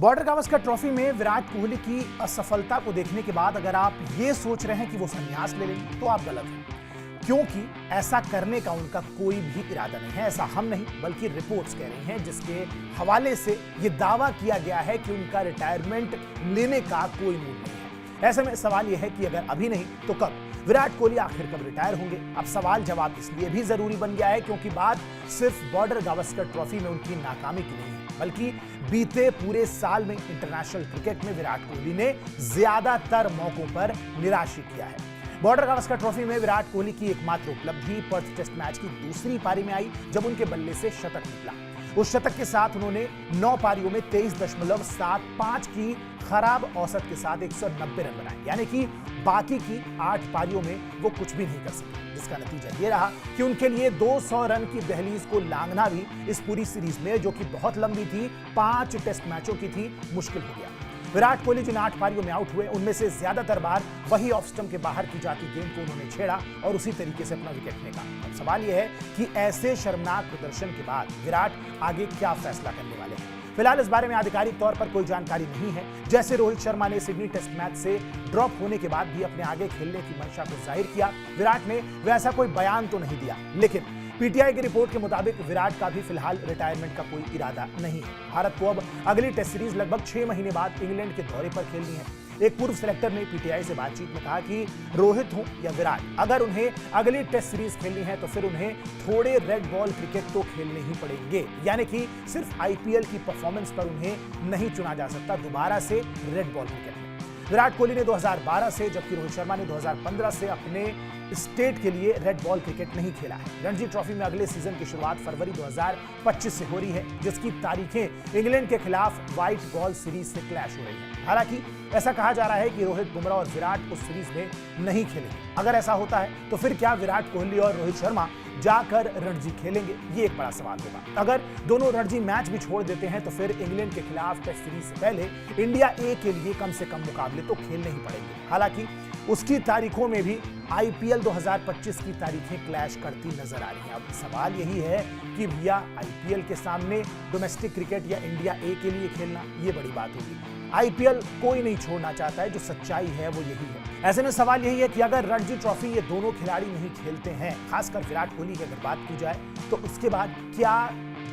Border Gavaskar trophy में विराट कोहली की असफलता को देखने के बाद अगर आप ये सोच रहे हैं कि वो संन्यास ले लेंगे तो आप गलत हैं, क्योंकि ऐसा करने का उनका कोई भी इरादा नहीं है। ऐसा हम नहीं बल्कि रिपोर्ट्स कह रही हैं, जिसके हवाले से ये दावा किया गया है कि उनका रिटायरमेंट लेने का कोई मूड नहीं है। ऐसे में सवाल यह है कि अगर अभी नहीं तो कब विराट कोहली आखिर कब रिटायर होंगे। अब सवाल जवाब इसलिए भी जरूरी बन गया है क्योंकि बात सिर्फ बॉर्डर गावस्कर ट्रॉफी में उनकी नाकामी की नहीं है, बल्कि बीते पूरे साल में इंटरनेशनल क्रिकेट में विराट कोहली ने ज्यादातर मौकों पर निराश किया है। बॉर्डर गावस्कर ट्रॉफी में विराट कोहली की एकमात्र उपलब्धि पर्थ टेस्ट मैच की दूसरी पारी में आई, जब उनके बल्ले से शतक निकला। उस शतक के साथ उन्होंने 9 पारियों में 23.75 की खराब औसत के साथ 190 रन बनाए, यानी कि बाकी की 8 पारियों में वो कुछ भी नहीं कर सके, जिसका नतीजा ये रहा कि उनके लिए 200 रन की दहलीज को लांघना भी इस पूरी सीरीज में, जो कि बहुत लंबी थी, 5 टेस्ट मैचों की थी, मुश्किल हो गया। विराट कोहली जिन 8 पारियों में आउट हुए, उनमें से ज्यादातर बार वही ऑफ स्टंप के बाहर की जाती गेंद को उन्होंने छेड़ा और उसी तरीके से अपना विकेट फेंका। अब सवाल यह है कि ऐसे शर्मनाक प्रदर्शन के बाद विराट आगे क्या फैसला करने वाले हैं। फिलहाल इस बारे में आधिकारिक तौर पर कोई जानकारी नहीं है। जैसे रोहित शर्मा ने सिडनी टेस्ट मैच से ड्रॉप होने के बाद भी अपने आगे खेलने की मंशा को जाहिर किया, विराट ने वैसा कोई बयान तो नहीं दिया, लेकिन पीटीआई की रिपोर्ट के मुताबिक विराट का भी फिलहाल रिटायरमेंट का कोई इरादा नहीं है। भारत को अब अगली टेस्ट सीरीज लगभग 6 महीने बाद इंग्लैंड के दौरे पर खेलनी है। एक पूर्व सेलेक्टर ने पीटीआई से बातचीत में कहा कि रोहित हो या विराट, अगर उन्हें अगली टेस्ट सीरीज खेलनी है तो फिर उन्हें थोड़े रेड बॉल क्रिकेट तो खेलने ही पड़ेंगे, यानी कि सिर्फ आईपीएल की परफॉर्मेंस पर उन्हें नहीं चुना जा सकता दोबारा से रेड बॉल क्रिकेट में। विराट कोहली ने 2012 से, जबकि रोहित शर्मा ने 2015 से अपने स्टेट के लिए रेड बॉल क्रिकेट नहीं खेला है। रणजी ट्रॉफी में अगले सीजन की शुरुआत फरवरी 2025 से हो रही है, जिसकी तारीखें इंग्लैंड के खिलाफ व्हाइट बॉल सीरीज से क्लैश हो रही है। हालांकि ऐसा कहा जा रहा है कि रोहित, बुमराह और विराट उस सीरीज में नहीं खेलेंगे। अगर ऐसा होता है तो फिर क्या विराट कोहली और रोहित शर्मा जाकर रणजी खेलेंगे, ये एक बड़ा सवाल होगा। अगर दोनों रणजी मैच भी छोड़ देते हैं तो फिर इंग्लैंड के खिलाफ टेस्ट सीरीज से पहले इंडिया ए के लिए कम से कम मुकाबले तो खेलने ही पड़ेंगे। हालांकि उसकी तारीखों में भी आईपीएल 2025 की तारीखें क्लैश करती नजर आ रही हैं। अब सवाल यही है कि भैया आईपीएल के सामने डोमेस्टिक क्रिकेट या इंडिया ए के लिए खेलना, ये बड़ी बात होगी। आईपीएल कोई नहीं छोड़ना चाहता है, जो सच्चाई है वो यही है। ऐसे में सवाल यही है कि अगर रणजी ट्रॉफी ये दोनों खिलाड़ी नहीं खेलते हैं, खासकर विराट कोहली की अगर बात की जाए, तो उसके बाद क्या,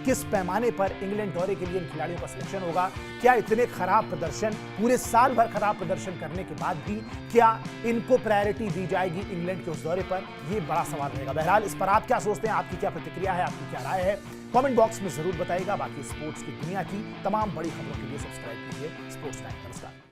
किस पैमाने पर इंग्लैंड दौरे के लिए इन खिलाड़ियों का सिलेक्शन होगा। क्या इतने खराब प्रदर्शन, पूरे साल भर खराब प्रदर्शन करने के बाद भी क्या इनको प्रायोरिटी दी जाएगी इंग्लैंड के उस दौरे पर, ये बड़ा सवाल रहेगा। बहरहाल इस पर आप क्या सोचते हैं, आपकी क्या प्रतिक्रिया है, आपकी क्या राय है, कमेंट बॉक्स में जरूर बताइएगा। बाकी स्पोर्ट्स की दुनिया की तमाम बड़ी खबरों के लिए सब्सक्राइब कीजिए स्पोर्ट्स टाइम। नमस्कार।